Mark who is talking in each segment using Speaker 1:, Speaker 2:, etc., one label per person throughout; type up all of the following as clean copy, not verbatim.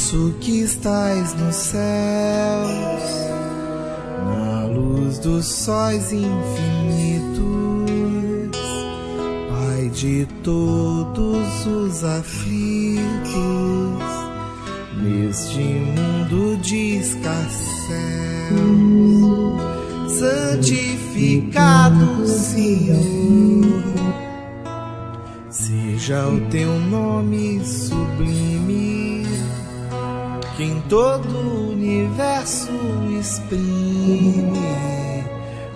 Speaker 1: Nosso que estais nos céus, na luz dos sóis infinitos, Pai de todos os aflitos, neste mundo de escasséus, santificado Senhor, seja o teu nome sublime, que em todo o universo exprime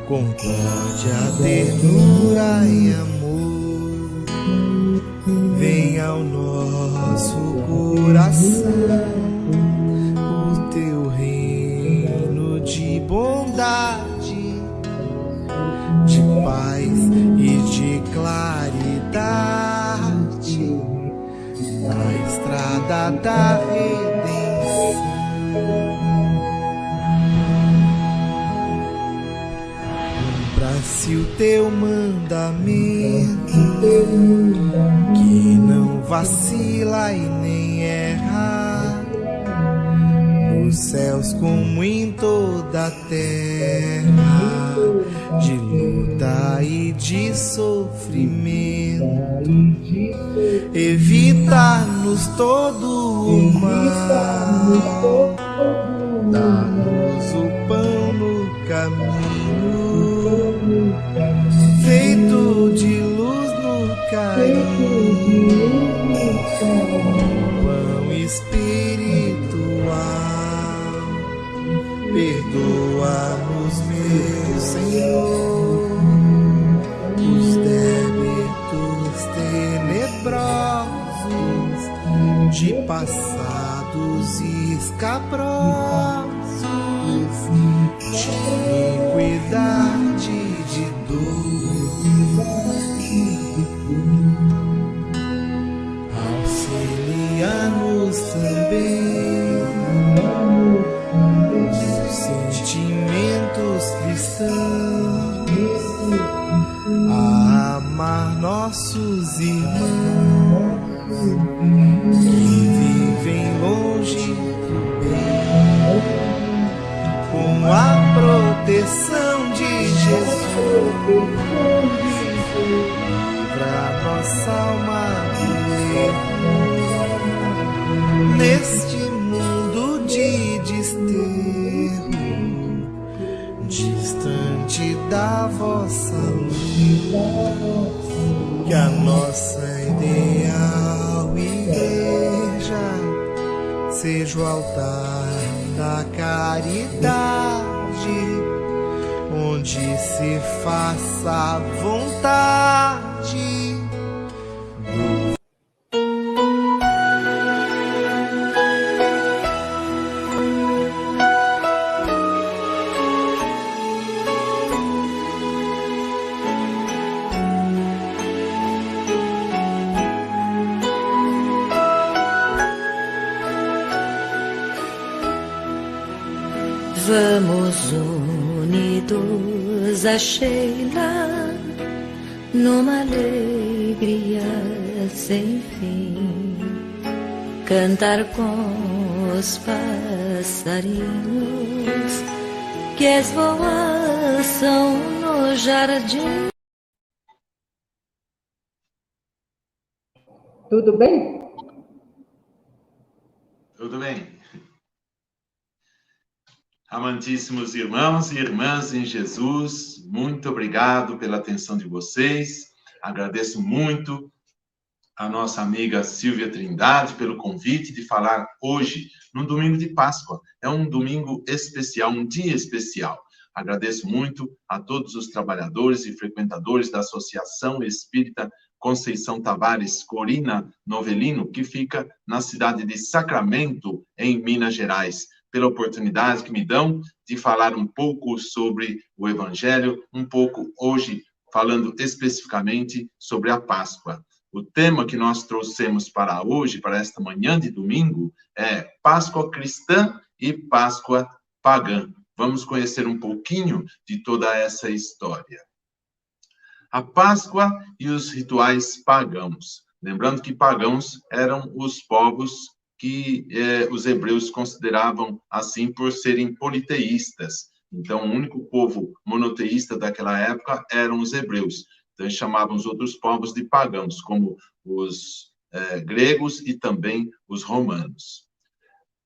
Speaker 1: concórdia, ternura e amor. Venha ao nosso coração o teu reino de bondade, de paz e de claridade, na estrada da redenção. Cumpra-se o teu mandamento, que não vacila e nem erra, nos céus como em toda a terra, de luta e de sofrimento. Evita-nos todo o mal, dá-nos o pão no caminho, feito de luz no carinho, pão espiritual. Perdoa-nos, meu Senhor, os débitos tenebrosos, de passados escabrosos, de iniquidade e de dor. Auxilia-nos também os sentimentos cristãos, a amar nossos irmãos que vivem longe do bem, com a proteção de Jesus. Livra nossa alma do erro, neste mundo de desterro, distante da vossa luz, que a nossa ideal igreja seja o altar da caridade, onde se faça a vontade.
Speaker 2: Vamos unidos a Sheila, numa alegria sem fim, cantar com os passarinhos que esvoaçam no jardim.
Speaker 3: Tudo bem?
Speaker 4: Tudo bem. Amantíssimos irmãos e irmãs em Jesus, muito obrigado pela atenção de vocês. Agradeço muito a nossa amiga Silvia Trindade pelo convite de falar hoje, no domingo de Páscoa. É um domingo especial, um dia especial. Agradeço muito a todos os trabalhadores e frequentadores da Associação Espírita Conceição Tavares Corina Novelino, que fica na cidade de Sacramento, em Minas Gerais, pela oportunidade que me dão de falar um pouco sobre o Evangelho, um pouco hoje falando especificamente sobre a Páscoa. O tema que nós trouxemos para hoje, para esta manhã de domingo, é Páscoa cristã e Páscoa pagã. Vamos conhecer um pouquinho de toda essa história. A Páscoa e os rituais pagãos. Lembrando que pagãos eram os povos que os hebreus consideravam assim por serem politeístas. Então, o único povo monoteísta daquela época eram os hebreus. Então, eles chamavam os outros povos de pagãos, como os gregos e também os romanos.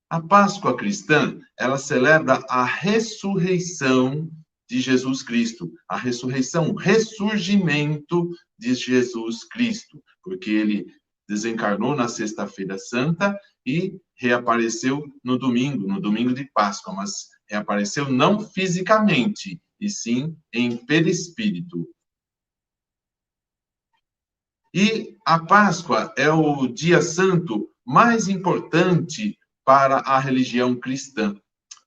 Speaker 4: A Páscoa cristã, ela celebra a ressurreição de Jesus Cristo, a ressurreição, o ressurgimento de Jesus Cristo, porque ele desencarnou na Sexta-feira Santa e reapareceu no domingo de Páscoa, mas reapareceu não fisicamente, e sim em perispírito. E a Páscoa é o dia santo mais importante para a religião cristã.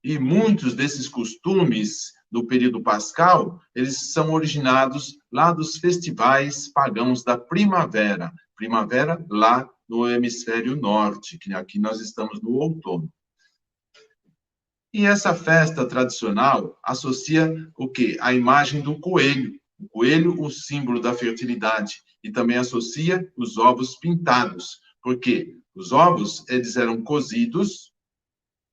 Speaker 4: E muitos desses costumes do período pascal, eles são originados lá dos festivais pagãos da primavera. Primavera lá no hemisfério norte, que aqui nós estamos no outono. E essa festa tradicional associa o quê? A imagem do coelho. O coelho, o símbolo da fertilidade. E também associa os ovos pintados. Porque os ovos, eles eram cozidos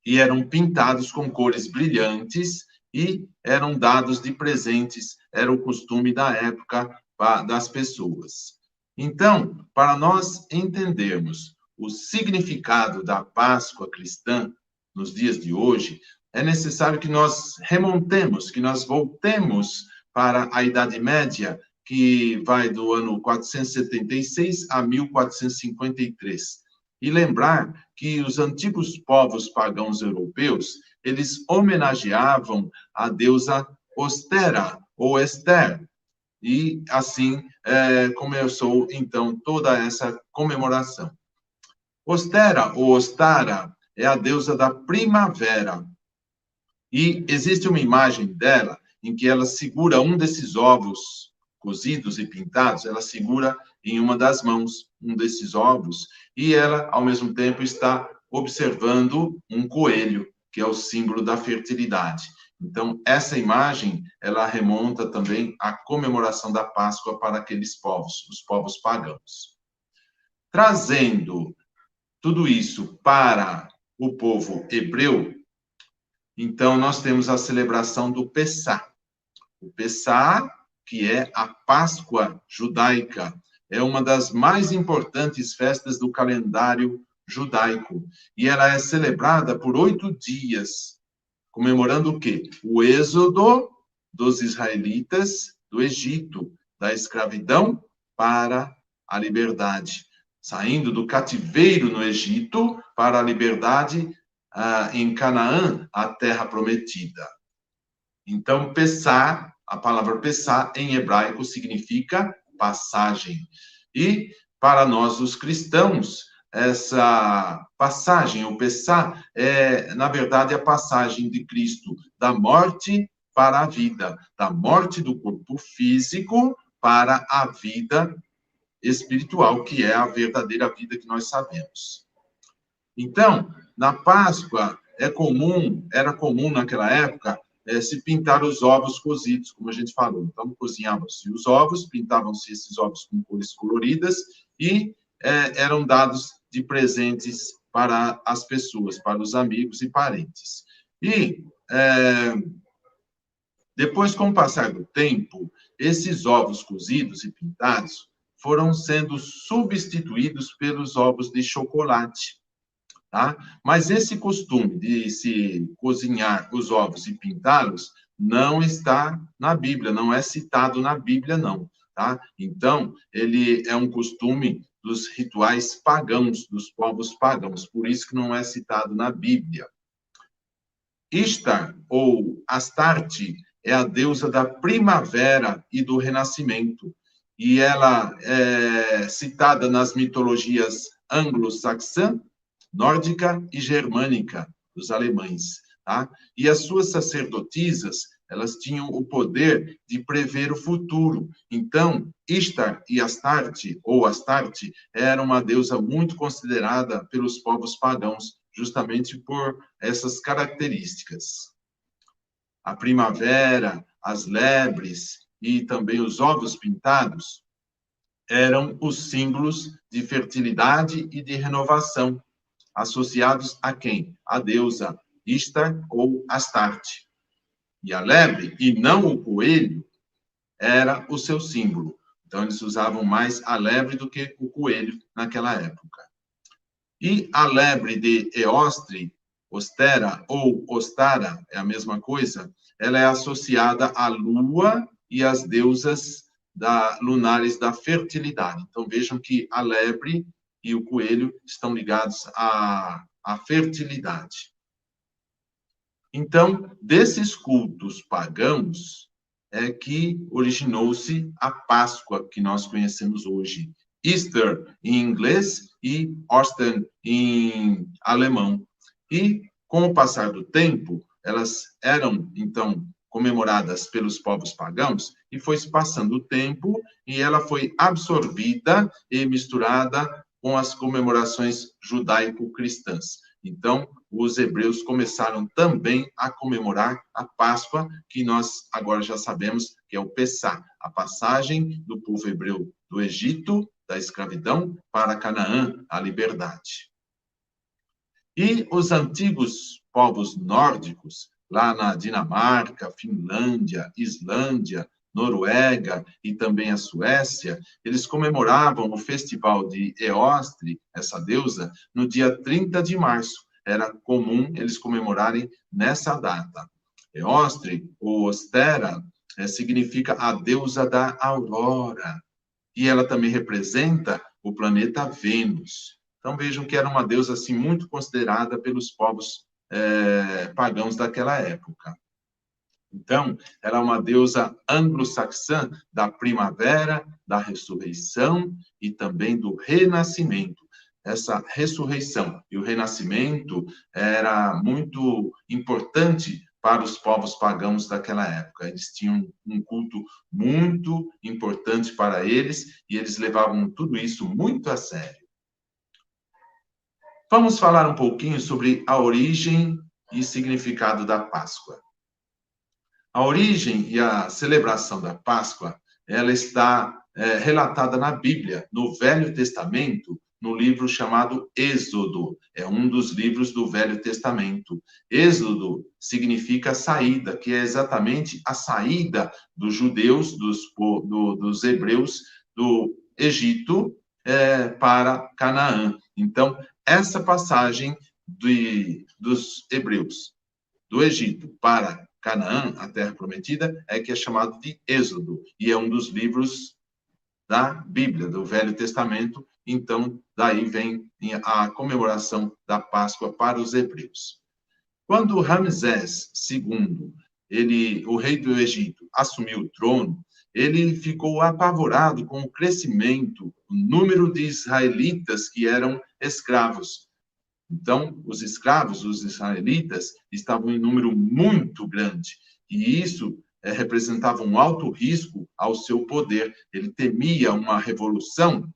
Speaker 4: e eram pintados com cores brilhantes e eram dados de presentes. Era o costume da época das pessoas. Então, para nós entendermos o significado da Páscoa cristã nos dias de hoje, é necessário que nós remontemos, que nós voltemos para a Idade Média, que vai do ano 476 a 1453. E lembrar que os antigos povos pagãos europeus, eles homenageavam a deusa Ostera, ou Esther. E assim começou, então, toda essa comemoração. Ostera, ou Ostara, é a deusa da primavera. E existe uma imagem dela em que ela segura um desses ovos cozidos e pintados, ela segura em uma das mãos um desses ovos, e ela, ao mesmo tempo, está observando um coelho, que é o símbolo da fertilidade. Então, essa imagem, ela remonta também à comemoração da Páscoa para aqueles povos, os povos pagãos. Trazendo tudo isso para o povo hebreu, então, nós temos a celebração do Pessá. O Pessá, que é a Páscoa judaica, é uma das mais importantes festas do calendário judaico. E ela é celebrada por 8 dias, comemorando o quê? O êxodo dos israelitas do Egito, da escravidão para a liberdade. Saindo do cativeiro no Egito para a liberdade em Canaã, a terra prometida. Então, Pessá, a palavra Pessá em hebraico significa passagem. E para nós, os cristãos, essa passagem, o Pessá, é, na verdade, a passagem de Cristo da morte para a vida, da morte do corpo físico para a vida espiritual, que é a verdadeira vida que nós sabemos. Então, na Páscoa, era comum naquela época se pintar os ovos cozidos, como a gente falou. Então, cozinhavam-se os ovos, pintavam-se esses ovos com cores coloridas e eram dados de presentes para as pessoas, para os amigos e parentes. E depois, com o passar do tempo, esses ovos cozidos e pintados foram sendo substituídos pelos ovos de chocolate. Tá? Mas esse costume de se cozinhar os ovos e pintá-los não está na Bíblia, não é citado na Bíblia, não. Tá? Então, ele é um costume dos rituais pagãos, dos povos pagãos, por isso que não é citado na Bíblia. Ishtar, ou Astarte, é a deusa da primavera e do renascimento, e ela é citada nas mitologias anglo-saxã, nórdica e germânica, dos alemães, tá? E as suas sacerdotisas, elas tinham o poder de prever o futuro. Então, Ishtar e Astarte, ou Astarte, era uma deusa muito considerada pelos povos pagãos, justamente por essas características. A primavera, as lebres e também os ovos pintados eram os símbolos de fertilidade e de renovação. associados a quem? A deusa Ishtar ou Astarte. E a lebre, e não o coelho, era o seu símbolo. Então, eles usavam mais a lebre do que o coelho naquela época. E a lebre de Eostre, Ostera ou Ostara, é a mesma coisa, ela é associada à lua e às deusas lunares da fertilidade. Então, vejam que a lebre e o coelho estão ligados à fertilidade. Então, desses cultos pagãos, é que originou-se a Páscoa que nós conhecemos hoje. Easter em inglês e Ostern em alemão. E, com o passar do tempo, elas eram, então, comemoradas pelos povos pagãos, e foi se passando o tempo, e ela foi absorvida e misturada com as comemorações judaico-cristãs. Então, os hebreus começaram também a comemorar a Páscoa, que nós agora já sabemos que é o Pessá, a passagem do povo hebreu do Egito, da escravidão, para Canaã, a liberdade. E os antigos povos nórdicos, lá na Dinamarca, Finlândia, Islândia, Noruega e também a Suécia, eles comemoravam o festival de Eostre, essa deusa, no dia 30 de março. Era comum eles comemorarem nessa data. Eostre, ou Ostera, significa a deusa da aurora. E ela também representa o planeta Vênus. Então, vejam que era uma deusa assim, muito considerada pelos povos pagãos daquela época. Então, ela é uma deusa anglo-saxã da primavera, da ressurreição e também do renascimento. Essa ressurreição e o renascimento era muito importante para os povos pagãos daquela época. Eles tinham um culto muito importante para eles e eles levavam tudo isso muito a sério. Vamos falar um pouquinho sobre a origem e significado da Páscoa. A origem e a celebração da Páscoa, ela está relatada na Bíblia, no Velho Testamento, no livro chamado Êxodo. É um dos livros do Velho Testamento. Êxodo significa saída, que é exatamente a saída dos judeus, dos hebreus, do Egito para Canaã. Então, essa passagem dos hebreus do Egito para Canaã, a Terra Prometida, que é chamado de Êxodo, e é um dos livros da Bíblia, do Velho Testamento. Então, daí vem a comemoração da Páscoa para os hebreus. Quando Ramsés II, o rei do Egito, assumiu o trono, ele ficou apavorado com o crescimento, o número de israelitas que eram escravos. Então, os escravos, os israelitas, estavam em número muito grande, e isso representava um alto risco ao seu poder. Ele temia uma revolução,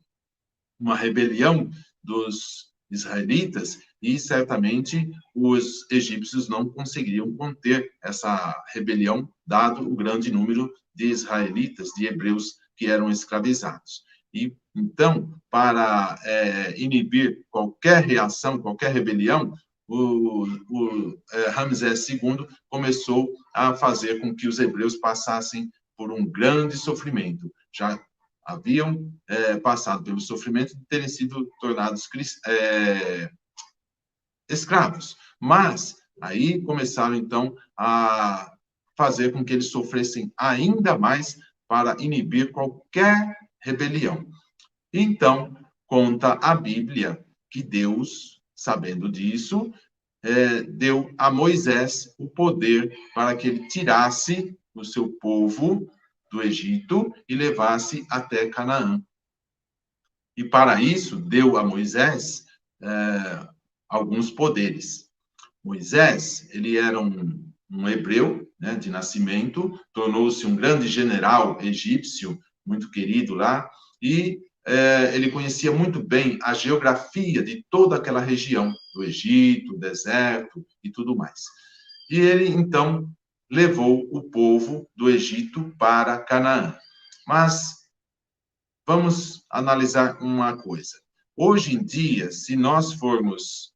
Speaker 4: uma rebelião dos israelitas, e certamente os egípcios não conseguiriam conter essa rebelião, dado o grande número de israelitas, de hebreus que eram escravizados. E, então, para inibir qualquer reação, qualquer rebelião, o Ramsés II começou a fazer com que os hebreus passassem por um grande sofrimento. Já haviam passado pelo sofrimento de terem sido tornados escravos. Mas aí começaram, então, a fazer com que eles sofressem ainda mais para inibir qualquer rebelião. Então, conta a Bíblia que Deus, sabendo disso, deu a Moisés o poder para que ele tirasse o seu povo do Egito e levasse até Canaã. E para isso, deu a Moisés alguns poderes. Moisés, ele era um hebreu, né, de nascimento, tornou-se um grande general egípcio, muito querido lá, e ele conhecia muito bem a geografia de toda aquela região, do Egito, deserto e tudo mais. E ele, então, levou o povo do Egito para Canaã. Mas vamos analisar uma coisa. Hoje em dia, se nós formos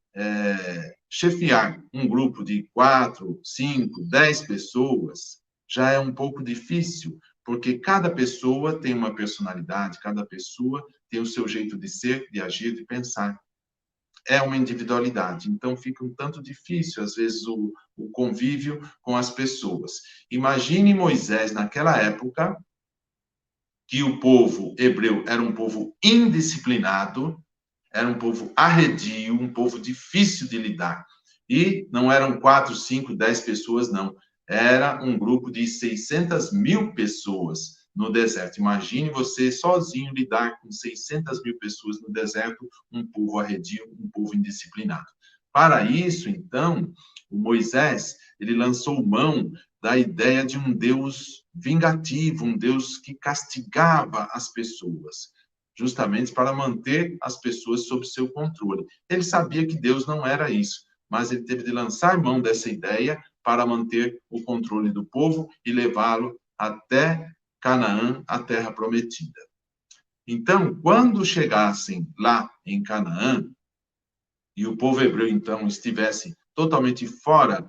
Speaker 4: chefiar um grupo de 4, 5, 10 pessoas já é um pouco difícil, porque cada pessoa tem uma personalidade, cada pessoa tem o seu jeito de ser, de agir, de pensar. É uma individualidade, então fica um tanto difícil, às vezes, o convívio com as pessoas. Imagine Moisés, naquela época, que o povo hebreu era um povo indisciplinado, era um povo arredio, um povo difícil de lidar. E não eram 4, 5, 10 pessoas, não. Era um grupo de 600.000 pessoas no deserto. Imagine você sozinho lidar com 600.000 pessoas no deserto, um povo arredio, um povo indisciplinado. Para isso, então, o Moisés, ele lançou mão da ideia de um Deus vingativo, um Deus que castigava as pessoas, justamente para manter as pessoas sob seu controle. Ele sabia que Deus não era isso, mas ele teve de lançar mão dessa ideia para manter o controle do povo e levá-lo até Canaã, a terra prometida. Então, quando chegassem lá em Canaã, e o povo hebreu, então, estivesse totalmente fora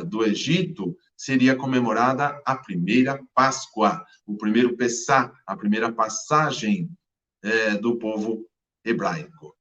Speaker 4: do Egito, seria comemorada a primeira Páscoa, o primeiro Pessá, a primeira passagem do povo hebraico.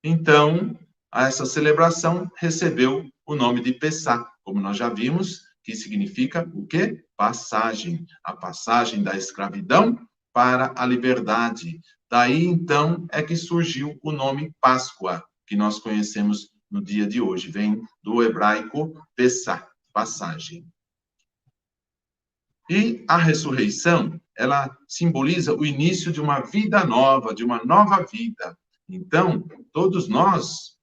Speaker 4: Então, essa celebração recebeu o nome de Pessá, como nós já vimos, que significa o quê? Passagem. A passagem da escravidão para a liberdade. Daí, então, é que surgiu o nome Páscoa, que nós conhecemos no dia de hoje. Vem do hebraico Pessá, passagem. E a ressurreição, ela simboliza o início de uma vida nova, de uma nova vida. Então, todos nós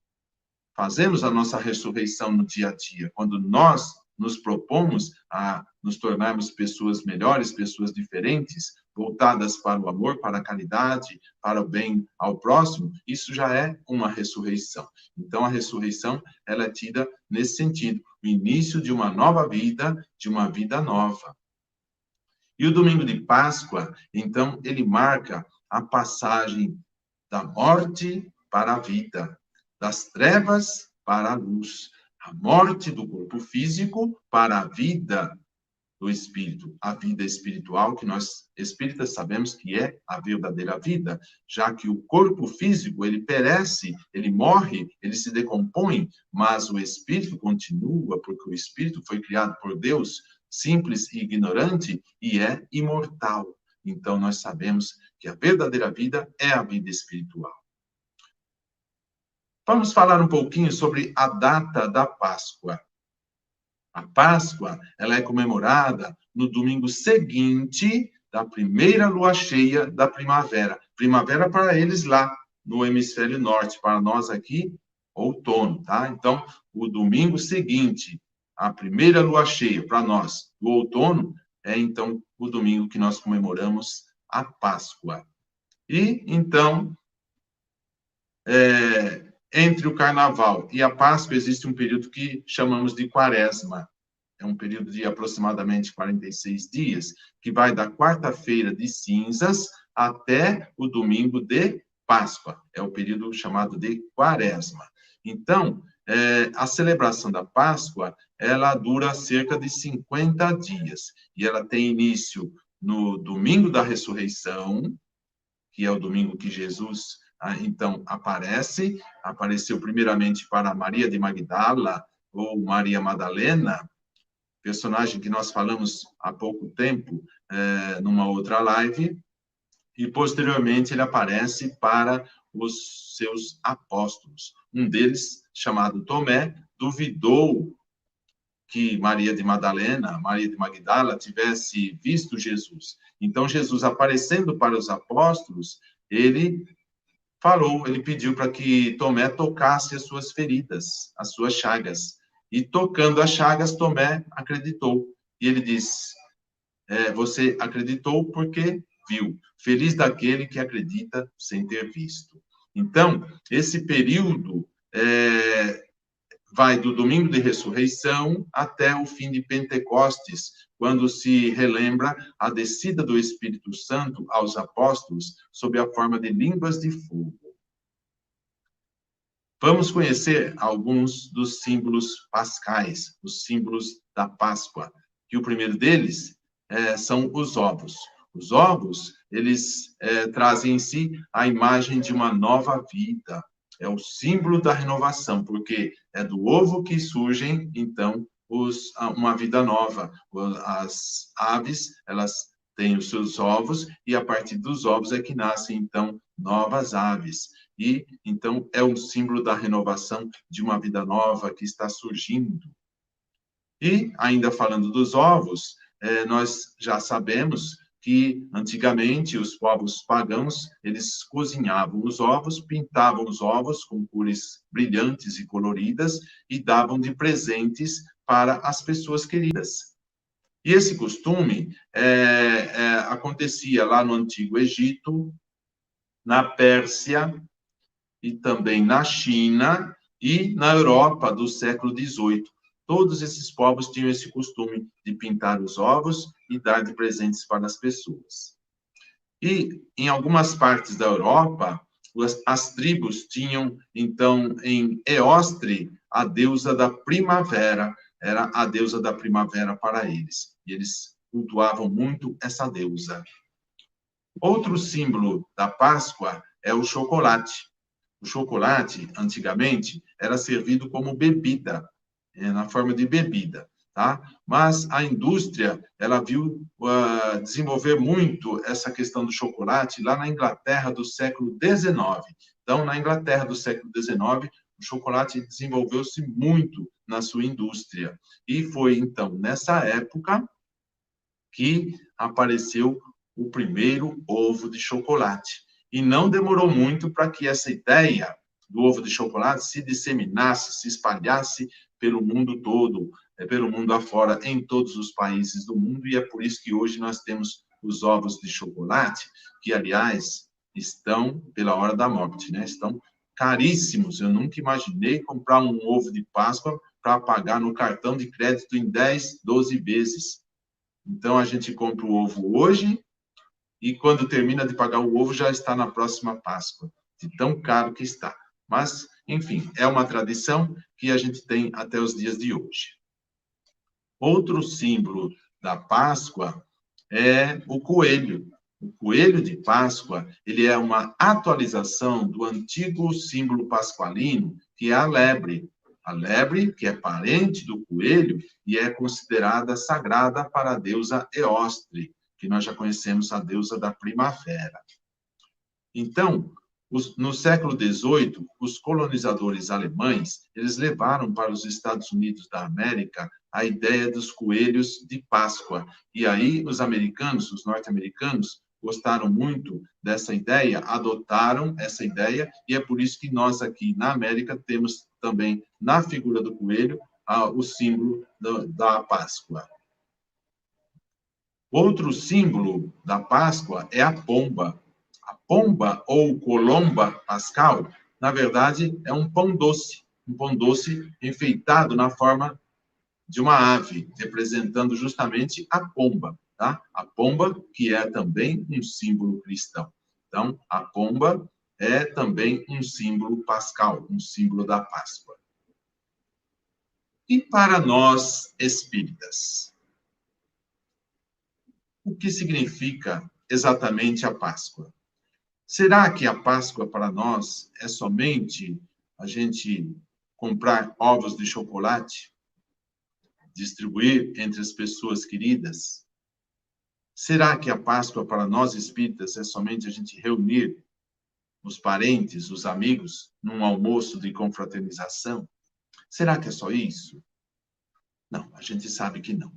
Speaker 4: fazemos a nossa ressurreição no dia a dia, quando nós nos propomos a nos tornarmos pessoas melhores, pessoas diferentes, voltadas para o amor, para a caridade, para o bem ao próximo, isso já é uma ressurreição. Então, a ressurreição, ela é tida nesse sentido, o início de uma nova vida, de uma vida nova. E o domingo de Páscoa, então, ele marca a passagem da morte para a vida, das trevas para a luz, a morte do corpo físico para a vida do espírito, a vida espiritual, que nós espíritas sabemos que é a verdadeira vida, já que o corpo físico, ele perece, ele morre, ele se decompõe, mas o espírito continua, porque o espírito foi criado por Deus, simples e ignorante, e é imortal. Então, nós sabemos que a verdadeira vida é a vida espiritual. Vamos falar um pouquinho sobre a data da Páscoa. A Páscoa, ela é comemorada no domingo seguinte da primeira lua cheia da primavera. Primavera para eles lá no hemisfério norte, para nós aqui, outono, tá? Então, o domingo seguinte, a primeira lua cheia para nós do outono, é então o domingo que nós comemoramos a Páscoa. E, então, entre o Carnaval e a Páscoa existe um período que chamamos de Quaresma. É um período de aproximadamente 46 dias, que vai da quarta-feira de cinzas até o domingo de Páscoa. É o período chamado de Quaresma. Então, a celebração da Páscoa, ela dura cerca de 50 dias. E ela tem início no domingo da ressurreição, que é o domingo que Jesus então apareceu primeiramente para Maria de Magdala, ou Maria Madalena, personagem que nós falamos há pouco tempo, numa outra live, e posteriormente ele aparece para os seus apóstolos. Um deles, chamado Tomé, duvidou que Maria de Magdala, tivesse visto Jesus. Então, Jesus, aparecendo para os apóstolos, ele pediu para que Tomé tocasse as suas feridas, as suas chagas. E tocando as chagas, Tomé acreditou. E ele diz, você acreditou porque viu. Feliz daquele que acredita sem ter visto. Então, esse período vai do domingo de ressurreição até o fim de Pentecostes, quando se relembra a descida do Espírito Santo aos apóstolos sob a forma de línguas de fogo. Vamos conhecer alguns dos símbolos pascais, os símbolos da Páscoa. E o primeiro deles são os ovos. Os ovos, eles trazem em si a imagem de uma nova vida. É o símbolo da renovação, porque é do ovo que surgem, então, uma vida nova. As aves, elas têm os seus ovos, e a partir dos ovos é que nascem, então, novas aves. E, então, é um símbolo da renovação de uma vida nova que está surgindo. E, ainda falando dos ovos, nós já sabemos que, antigamente, os povos pagãos, eles cozinhavam os ovos, pintavam os ovos com cores brilhantes e coloridas e davam de presentes para as pessoas queridas. E esse costume acontecia lá no Antigo Egito, na Pérsia, e também na China e na Europa do século XVIII. Todos esses povos tinham esse costume de pintar os ovos e dar de presentes para as pessoas. E em algumas partes da Europa, as tribos tinham, então, em Eostre, a deusa da primavera. Era a deusa da primavera para eles. E eles cultuavam muito essa deusa. Outro símbolo da Páscoa é o chocolate. O chocolate, antigamente, era servido como bebida, na forma de bebida, tá? Mas a indústria, ela viu desenvolver muito essa questão do chocolate lá na Inglaterra do século XIX. Então, na Inglaterra do século XIX, o chocolate desenvolveu-se muito na sua indústria. E foi, então, nessa época que apareceu o primeiro ovo de chocolate. E não demorou muito para que essa ideia do ovo de chocolate se disseminasse, se espalhasse pelo mundo todo, pelo mundo afora, em todos os países do mundo, e é por isso que hoje nós temos os ovos de chocolate, que, aliás, estão pela hora da morte, né? Estão caríssimos. Eu nunca imaginei comprar um ovo de Páscoa para pagar no cartão de crédito em 10, 12 vezes. Então, a gente compra o ovo hoje, e quando termina de pagar o ovo, já está na próxima Páscoa, de tão caro que está. Mas, enfim, é uma tradição que a gente tem até os dias de hoje. Outro símbolo da Páscoa é o coelho. O coelho de Páscoa, ele é uma atualização do antigo símbolo pascualino, que é a lebre. A lebre, que é parente do coelho, e é considerada sagrada para a deusa Eostre, que nós já conhecemos, a deusa da primavera. Então, no século XVIII, os colonizadores alemães, eles levaram para os Estados Unidos da América a ideia dos coelhos de Páscoa. E aí, os americanos, os norte-americanos, gostaram muito dessa ideia, adotaram essa ideia, e é por isso que nós aqui na América temos também, na figura do coelho, o símbolo da Páscoa. Outro símbolo da Páscoa é a pomba. A pomba, ou colomba pascal, na verdade, é um pão doce enfeitado na forma de uma ave, representando justamente a pomba, tá? A pomba, que é também um símbolo cristão. Então, a pomba é também um símbolo pascal, um símbolo da Páscoa. E para nós espíritas, o que significa exatamente a Páscoa? Será que a Páscoa para nós é somente a gente comprar ovos de chocolate, distribuir entre as pessoas queridas? Será que a Páscoa para nós espíritas é somente a gente reunir os parentes, os amigos, num almoço de confraternização? Será que é só isso? Não, a gente sabe que não.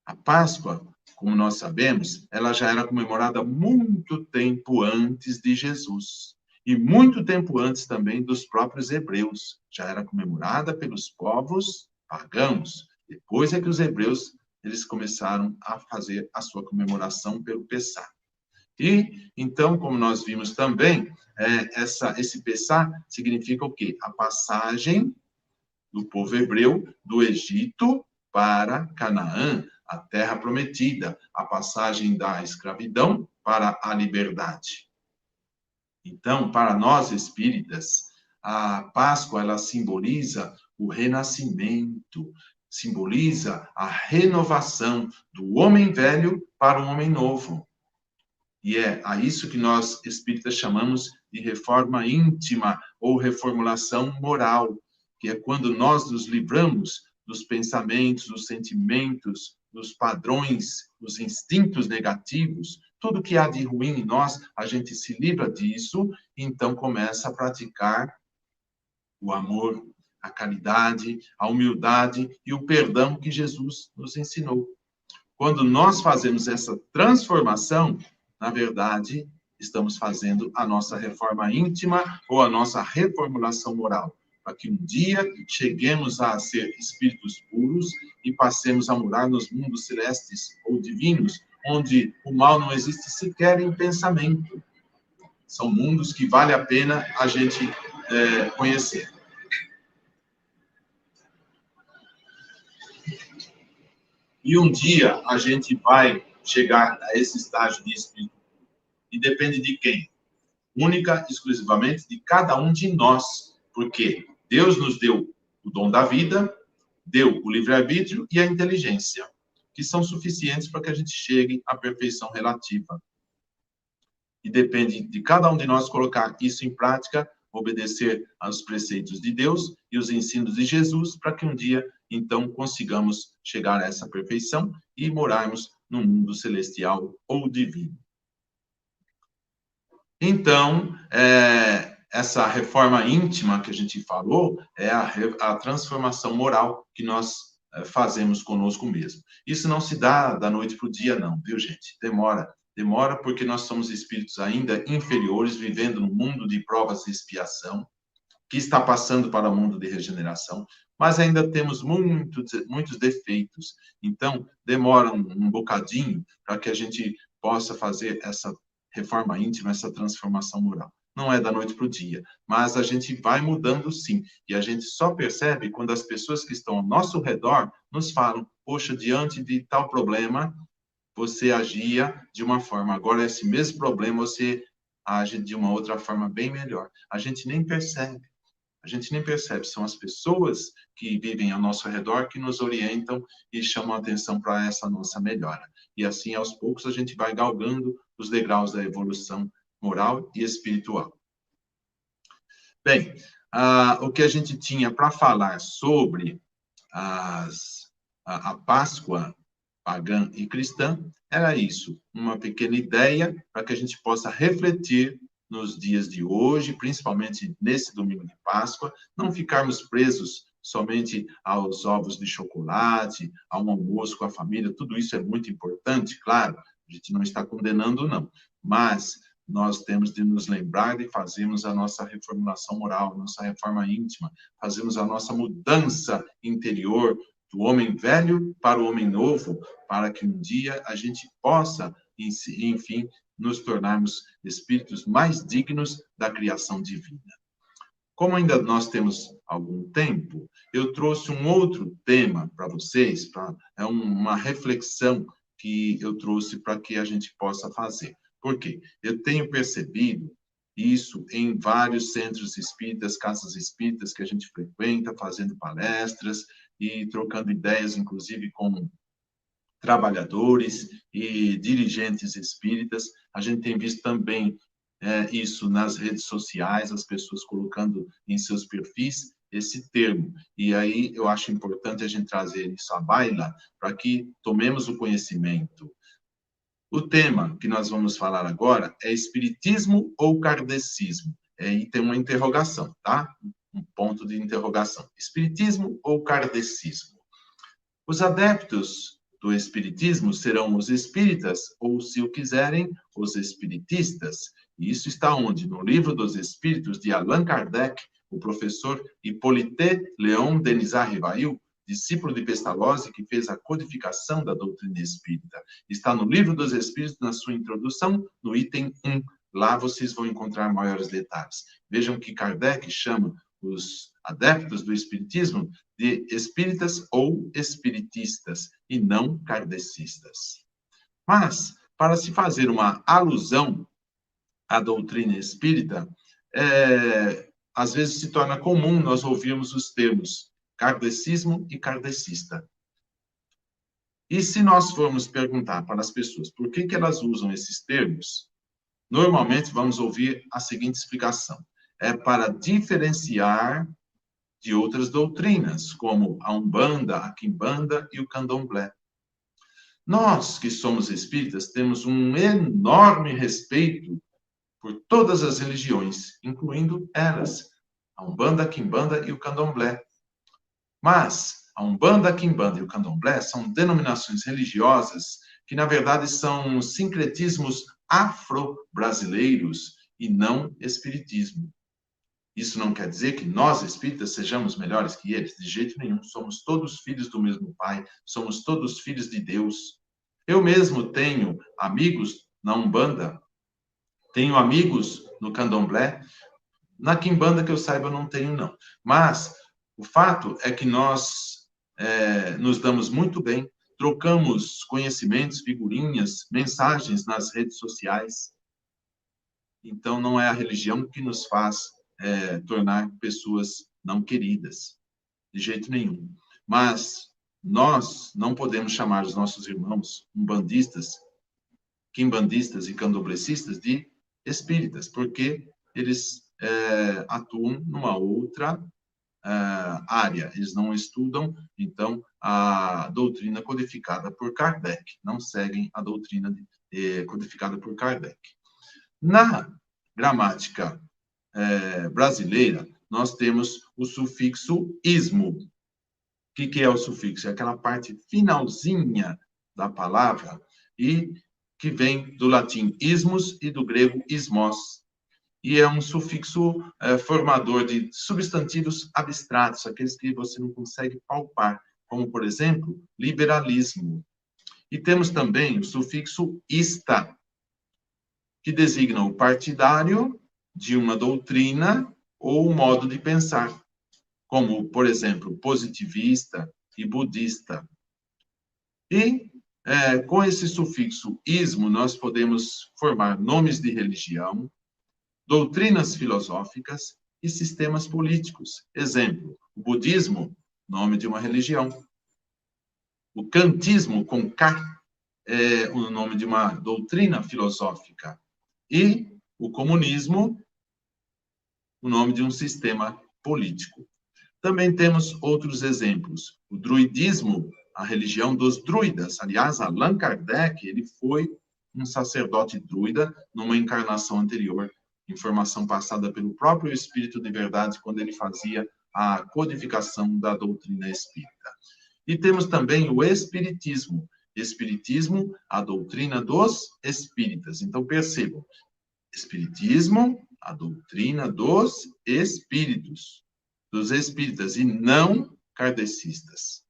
Speaker 4: A Páscoa, como nós sabemos, ela já era comemorada muito tempo antes de Jesus. E muito tempo antes também dos próprios hebreus. Já era comemorada pelos povos pagãos. Depois é que os hebreus, eles começaram a fazer a sua comemoração pelo Pessá. E, então, como nós vimos também, esse Pessá significa o quê? A passagem do povo hebreu do Egito para Canaã, a terra prometida, a passagem da escravidão para a liberdade. Então, para nós espíritas, a Páscoa, ela simboliza o renascimento, simboliza a renovação do homem velho para o homem novo. E é a isso que nós, espíritas, chamamos de reforma íntima ou reformulação moral, que é quando nós nos livramos dos pensamentos, dos sentimentos, dos padrões, dos instintos negativos, tudo que há de ruim em nós, a gente se livra disso, e então começa a praticar o amor, a caridade, a humildade e o perdão que Jesus nos ensinou. Quando nós fazemos essa transformação, na verdade, estamos fazendo a nossa reforma íntima ou a nossa reformulação moral, para que um dia cheguemos a ser espíritos puros e passemos a morar nos mundos celestes ou divinos, onde o mal não existe sequer em pensamento. São mundos que vale a pena a gente conhecer. E um dia a gente vai chegar a esse estágio de espírito. E depende de quem? Única, exclusivamente de cada um de nós. Porque Deus nos deu o dom da vida, deu o livre-arbítrio e a inteligência, que são suficientes para que a gente chegue à perfeição relativa. E depende de cada um de nós colocar isso em prática, obedecer aos preceitos de Deus e os ensinos de Jesus, para que um dia, então, consigamos chegar a essa perfeição e morarmos no mundo celestial ou divino. Então, essa reforma íntima que a gente falou é a transformação moral que nós fazemos conosco mesmo. Isso não se dá da noite para o dia, não, viu, gente? Demora porque nós somos espíritos ainda inferiores, vivendo no mundo de provas e expiação, que está passando para o mundo de regeneração, mas ainda temos muitos defeitos. Então, demora um bocadinho para que a gente possa fazer essa reforma íntima, essa transformação moral. Não é da noite para o dia, mas a gente vai mudando sim. E a gente só percebe quando as pessoas que estão ao nosso redor nos falam: poxa, diante de tal problema, você agia de uma forma. Agora, esse mesmo problema, você age de uma outra forma bem melhor. A gente nem percebe. São as pessoas que vivem ao nosso redor que nos orientam e chamam a atenção para essa nossa melhora. E assim, aos poucos, a gente vai galgando os degraus da evolução moral e espiritual. Bem, o que a gente tinha para falar sobre a Páscoa pagã e cristã era isso, uma pequena ideia para que a gente possa refletir nos dias de hoje, principalmente nesse domingo de Páscoa, não ficarmos presos somente aos ovos de chocolate, a um almoço com a família. Tudo isso é muito importante, claro, a gente não está condenando, não, mas nós temos de nos lembrar de fazermos a nossa reformulação moral, a nossa reforma íntima, fazermos a nossa mudança interior do homem velho para o homem novo, para que um dia a gente possa, enfim, nos tornarmos espíritos mais dignos da criação divina. Como ainda nós temos algum tempo, eu trouxe um outro tema para vocês, é uma reflexão que eu trouxe para que a gente possa fazer. Por quê? Eu tenho percebido isso em vários centros espíritas, casas espíritas que a gente frequenta, fazendo palestras e trocando ideias, inclusive, com trabalhadores e dirigentes espíritas. A gente tem visto também isso nas redes sociais, as pessoas colocando em seus perfis esse termo. E aí eu acho importante a gente trazer isso à baila para que tomemos o conhecimento. O tema que nós vamos falar agora é espiritismo ou kardecismo? E tem uma interrogação, tá? Um ponto de interrogação. Espiritismo ou kardecismo? Os adeptos do espiritismo serão os espíritas, ou, se o quiserem, os espiritistas. E isso está onde? No Livro dos Espíritos, de Allan Kardec, o professor Hippolyte Léon Denisard Rivail, discípulo de Pestalozzi, que fez a codificação da doutrina espírita. Está no Livro dos Espíritos, na sua introdução, no item 1. Lá vocês vão encontrar maiores detalhes. Vejam que Kardec chama os adeptos do espiritismo de espíritas ou espiritistas, e não kardecistas. Mas, para se fazer uma alusão à doutrina espírita, às vezes se torna comum nós ouvirmos os termos kardecismo e kardecista. E se nós formos perguntar para as pessoas por que elas usam esses termos, normalmente vamos ouvir a seguinte explicação: é para diferenciar de outras doutrinas, como a Umbanda, a Quimbanda e o Candomblé. Nós, que somos espíritas, temos um enorme respeito por todas as religiões, incluindo elas, a Umbanda, a Quimbanda e o Candomblé. Mas a Umbanda, a Quimbanda e o Candomblé são denominações religiosas que, na verdade, são sincretismos afro-brasileiros e não espiritismo. Isso não quer dizer que nós, espíritas, sejamos melhores que eles, de jeito nenhum. Somos todos filhos do mesmo Pai, somos todos filhos de Deus. Eu mesmo tenho amigos na Umbanda, tenho amigos no Candomblé. Na Quimbanda, que eu saiba, eu não tenho, não. Mas o fato é que nós nos damos muito bem, trocamos conhecimentos, figurinhas, mensagens nas redes sociais. Então, não é a religião que nos faz tornar pessoas não queridas, de jeito nenhum. Mas nós não podemos chamar os nossos irmãos umbandistas, quimbandistas e candomblecistas de espíritas, porque eles atuam numa outra área. Eles não estudam, então, a doutrina codificada por Kardec, não seguem a doutrina codificada por Kardec. Na gramática brasileira, nós temos o sufixo ismo. O que é o sufixo? É aquela parte finalzinha da palavra, e que vem do latim ismos e do grego ismos. E é um sufixo formador de substantivos abstratos, aqueles que você não consegue palpar, como, por exemplo, liberalismo. E temos também o sufixo ista, que designa o partidário de uma doutrina ou um modo de pensar, como, por exemplo, positivista e budista. E, com esse sufixo ismo, nós podemos formar nomes de religião, doutrinas filosóficas e sistemas políticos. Exemplo, o budismo, nome de uma religião. O kantismo, com K, é o nome de uma doutrina filosófica. E o comunismo, o nome de um sistema político. Também temos outros exemplos. O druidismo, a religião dos druidas. Aliás, Allan Kardec, ele foi um sacerdote druida numa encarnação anterior, informação passada pelo próprio Espírito de Verdade quando ele fazia a codificação da doutrina espírita. E temos também o espiritismo. Espiritismo, a doutrina dos espíritas. Então, percebam, espiritismo, a doutrina dos espíritos, dos espíritas, e não kardecistas.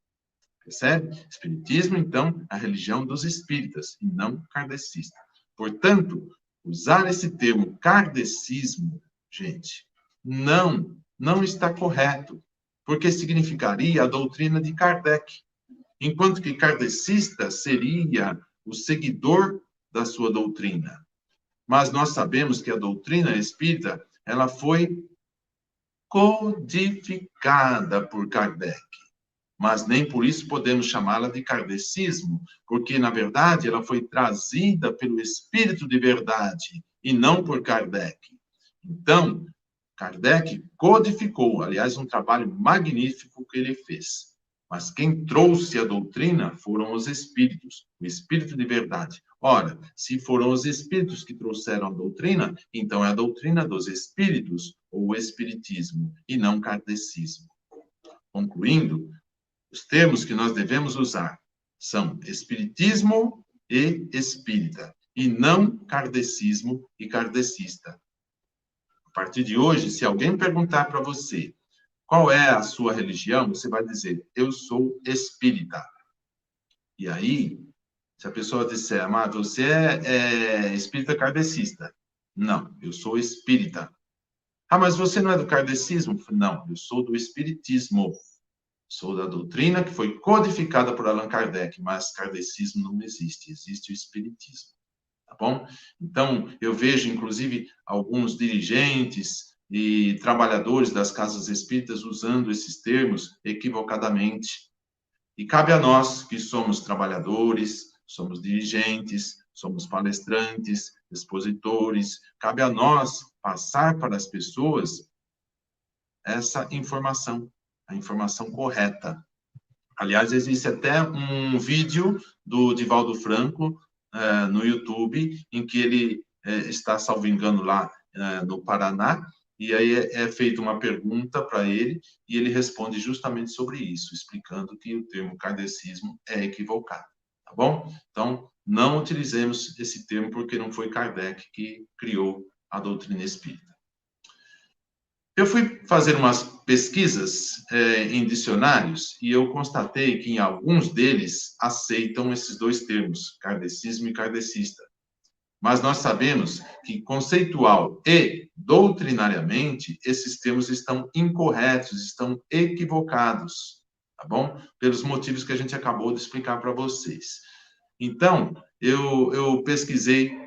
Speaker 4: Percebe? Espiritismo, então, a religião dos espíritas, e não kardecista. Portanto, usar esse termo kardecismo, gente, não está correto, porque significaria a doutrina de Kardec, enquanto que kardecista seria o seguidor da sua doutrina. Mas nós sabemos que a doutrina espírita, ela foi codificada por Kardec. Mas nem por isso podemos chamá-la de kardecismo, porque, na verdade, ela foi trazida pelo Espírito de Verdade e não por Kardec. Então, Kardec codificou, aliás, um trabalho magnífico que ele fez. Mas quem trouxe a doutrina foram os espíritos, o Espírito de Verdade. Ora, se foram os espíritos que trouxeram a doutrina, então é a doutrina dos espíritos, ou o espiritismo, e não kardecismo. Concluindo, os termos que nós devemos usar são espiritismo e espírita, e não kardecismo e kardecista. A partir de hoje, se alguém perguntar para você qual é a sua religião, você vai dizer, eu sou espírita. E aí, se a pessoa disser, mas você é espírita kardecista. Não, eu sou espírita. Ah, mas você não é do kardecismo? Não, eu sou do espiritismo. Sou da doutrina que foi codificada por Allan Kardec, mas kardecismo não existe, existe o espiritismo. Tá bom? Então, eu vejo, inclusive, alguns dirigentes e trabalhadores das casas espíritas usando esses termos equivocadamente. E cabe a nós, que somos trabalhadores, somos dirigentes, somos palestrantes, expositores, cabe a nós passar para as pessoas essa informação, a informação correta. Aliás, existe até um vídeo do Divaldo Franco no YouTube, em que ele está, salvo engano, lá no Paraná, e aí é feita uma pergunta para ele, e ele responde justamente sobre isso, explicando que o termo kardecismo é equivocado, tá bom? Então, não utilizemos esse termo, porque não foi Kardec que criou a doutrina espírita. Eu fui fazer umas pesquisas em dicionários e eu constatei que em alguns deles aceitam esses dois termos, kardecismo e kardecista. Mas nós sabemos que conceitual e doutrinariamente esses termos estão incorretos, estão equivocados, tá bom? Pelos motivos que a gente acabou de explicar para vocês. Então, eu pesquisei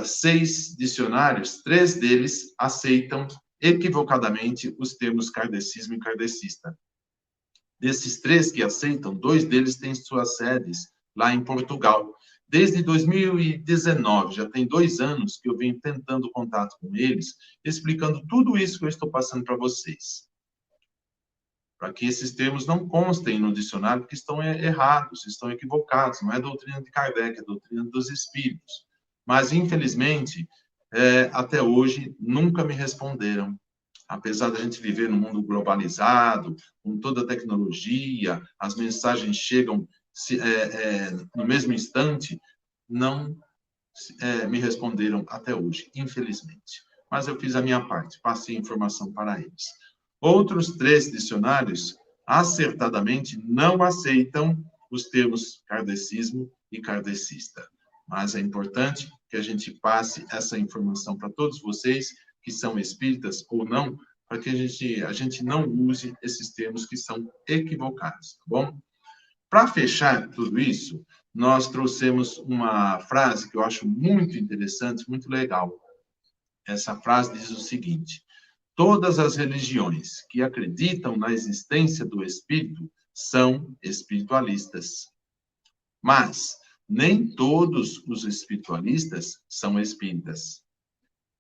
Speaker 4: 6 dicionários, 3 deles aceitam equivocadamente os termos kardecismo e kardecista. Desses 3 que aceitam, 2 deles têm suas sedes lá em Portugal. Desde 2019, já tem 2 anos que eu venho tentando contato com eles, explicando tudo isso que eu estou passando para vocês. Para que esses termos não constem no dicionário, porque estão errados, estão equivocados. Não é doutrina de Kardec, é doutrina dos espíritos. Mas, infelizmente, até hoje, nunca me responderam. Apesar da gente viver num mundo globalizado, com toda a tecnologia, as mensagens chegam no mesmo instante, não me responderam até hoje, infelizmente. Mas eu fiz a minha parte, passei informação para eles. Outros 3 dicionários, acertadamente, não aceitam os termos kardecismo e kardecista. Mas é importante que a gente passe essa informação para todos vocês, que são espíritas ou não, para que a gente não use esses termos que são equivocados, tá bom? Para fechar tudo isso, nós trouxemos uma frase que eu acho muito interessante, muito legal. Essa frase diz o seguinte: todas as religiões que acreditam na existência do espírito são espiritualistas. Mas nem todos os espiritualistas são espíritas.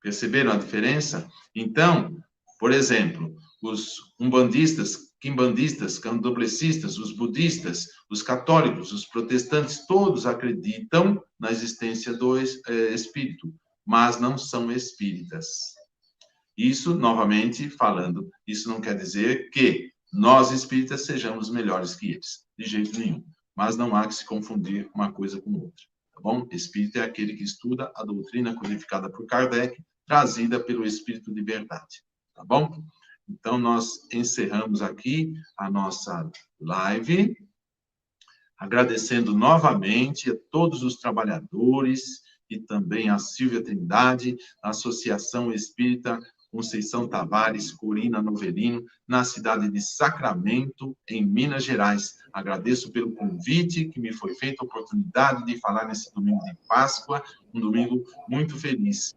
Speaker 4: Perceberam a diferença? Então, por exemplo, os umbandistas, quimbandistas, candomblecistas, os budistas, os católicos, os protestantes, todos acreditam na existência do espírito, mas não são espíritas. Isso, novamente falando, isso não quer dizer que nós espíritas sejamos melhores que eles, de jeito nenhum. Mas não há que se confundir uma coisa com outra, tá bom? Espírito é aquele que estuda a doutrina codificada por Kardec, trazida pelo Espírito de verdade, tá bom? Então, nós encerramos aqui a nossa live, agradecendo novamente a todos os trabalhadores e também a Silvia Trindade, a Associação Espírita Conceição Tavares, Corina Novelino, na cidade de Sacramento, em Minas Gerais. Agradeço pelo convite que me foi feito, a oportunidade de falar nesse domingo de Páscoa, um domingo muito feliz.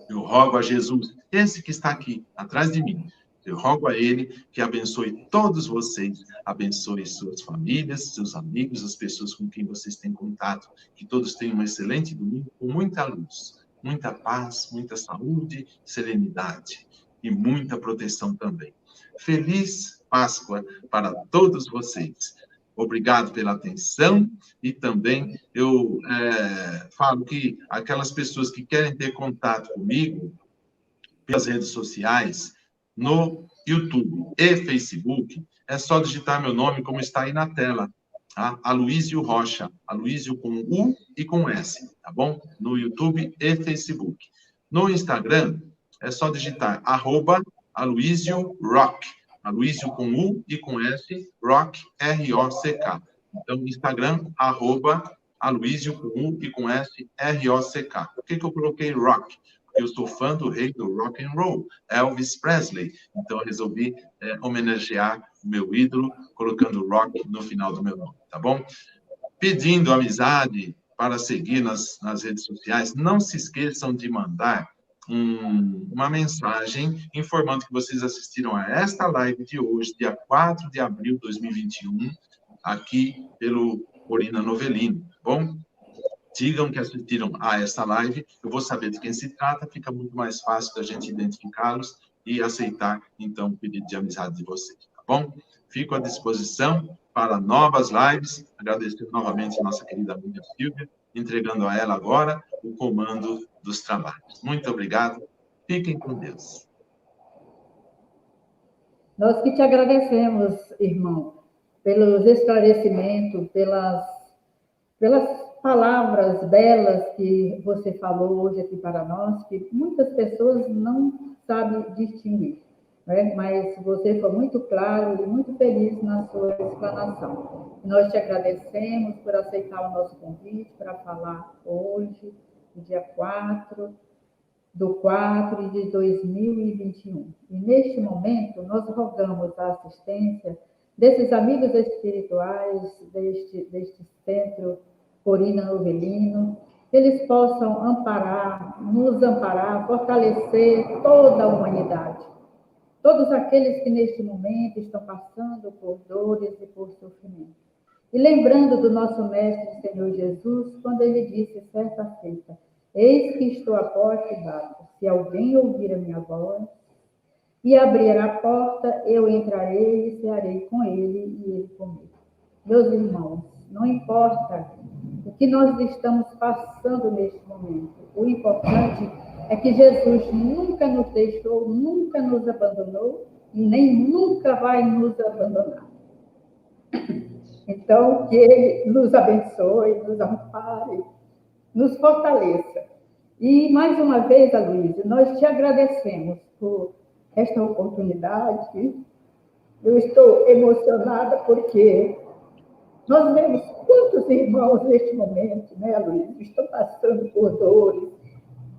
Speaker 4: Eu rogo a Jesus, esse que está aqui, atrás de mim, eu rogo a Ele que abençoe todos vocês, abençoe suas famílias, seus amigos, as pessoas com quem vocês têm contato, que todos tenham um excelente domingo com muita luz, muita paz, muita saúde, serenidade e muita proteção também. Feliz Páscoa para todos vocês. Obrigado pela atenção e também eu falo que aquelas pessoas que querem ter contato comigo pelas redes sociais, no YouTube e Facebook, é só digitar meu nome como está aí na tela, tá? Aloísio Rocha, Aloísio com U e com S, tá bom? No YouTube e Facebook. No Instagram, é só digitar @Aloísio Rock, Aloísio com U e com S, Rock, R-O-C-K. Então, Instagram, @Aloísio com U e com S, R-O-C-K. Por que eu coloquei Rock? Eu sou fã do rei do rock and roll, Elvis Presley. Então, eu resolvi homenagear o meu ídolo, colocando rock no final do meu nome, tá bom? Pedindo amizade para seguir nas redes sociais. Não se esqueçam de mandar uma mensagem informando que vocês assistiram a esta live de hoje, dia 4 de abril de 2021, aqui pelo Corina Novellini, tá bom? Digam que assistiram a esta live, eu vou saber de quem se trata, fica muito mais fácil da gente identificá-los e aceitar, então, o pedido de amizade de vocês, tá bom? Fico à disposição para novas lives, agradecendo novamente a nossa querida amiga Silvia, entregando a ela agora o comando dos trabalhos. Muito obrigado, fiquem com Deus.
Speaker 3: Nós que te agradecemos, irmão, pelos esclarecimentos, pelas palavras belas que você falou hoje aqui para nós, que muitas pessoas não sabem distinguir, né? Mas você foi muito claro e muito feliz na sua explanação. Nós te agradecemos por aceitar o nosso convite para falar hoje, dia 4/4 de 2021. E neste momento, nós rogamos a assistência desses amigos espirituais, deste centro Corina Novellini, que eles possam nos amparar, fortalecer toda a humanidade. Todos aqueles que neste momento estão passando por dores e por sofrimento. E lembrando do nosso Mestre Senhor Jesus, quando ele disse certa feita: eis que estou à porta e bato. Se alguém ouvir a minha voz e abrir a porta, eu entrarei e cearei com ele e ele comigo. Meus irmãos, não importa o que nós estamos passando neste momento, o importante é que Jesus nunca nos deixou, nunca nos abandonou e nem nunca vai nos abandonar. Então, que ele nos abençoe, nos ampare, nos fortaleça. E, mais uma vez, Aloísio, nós te agradecemos por esta oportunidade. Eu estou emocionada porque nós vemos quantos irmãos neste momento, né, Aloísio, estão passando por dores,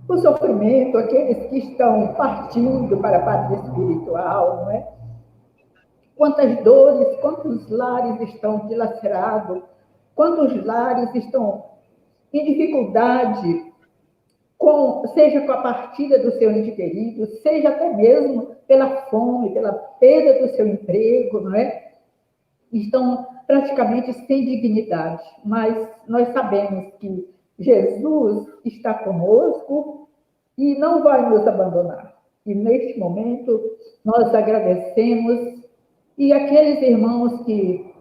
Speaker 3: por sofrimento, aqueles que estão partindo para a pátria espiritual, não é? Quantas dores, quantos lares estão dilacerados, quantos lares estão em dificuldade, seja com a partida do seu ente querido, seja até mesmo pela fome, pela perda do seu emprego, não é? Estão praticamente sem dignidade, mas nós sabemos que Jesus está conosco e não vai nos abandonar. E neste momento nós agradecemos, e aqueles irmãos que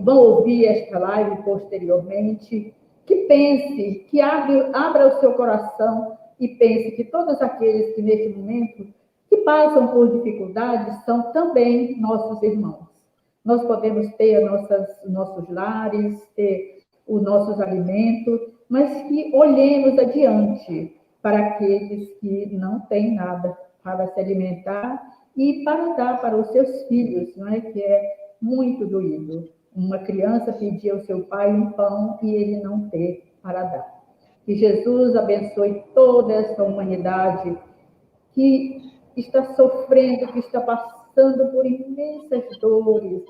Speaker 3: vão ouvir esta live posteriormente, que pense, que abra o seu coração e pense que todos aqueles que neste momento que passam por dificuldades são também nossos irmãos. Nós podemos ter nossos lares, ter os nossos alimentos, mas que olhemos adiante para aqueles que não têm nada para se alimentar e para dar para os seus filhos, não é? Que é muito doído. Uma criança pedir ao seu pai um pão e ele não ter para dar. Que Jesus abençoe toda essa humanidade que está sofrendo, que está passando por imensas dores,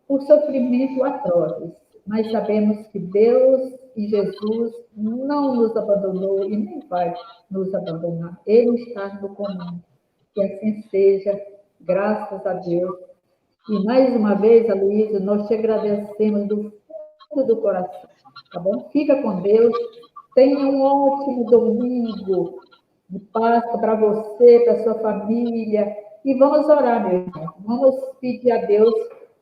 Speaker 3: por sofrimento atrozes. Mas sabemos que Deus e Jesus não nos abandonou e nem vai nos abandonar. Ele está no comando. Que assim seja, graças a Deus. E mais uma vez, Aloísio, nós te agradecemos do fundo do coração, tá bom? Fica com Deus, tenha um ótimo domingo de Páscoa para você, para sua família, e vamos orar, meu irmão. Vamos pedir a Deus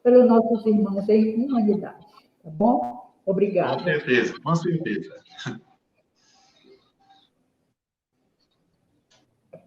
Speaker 3: pelos nossos irmãos em humanidade, tá bom? Obrigada.
Speaker 4: Com certeza, com certeza.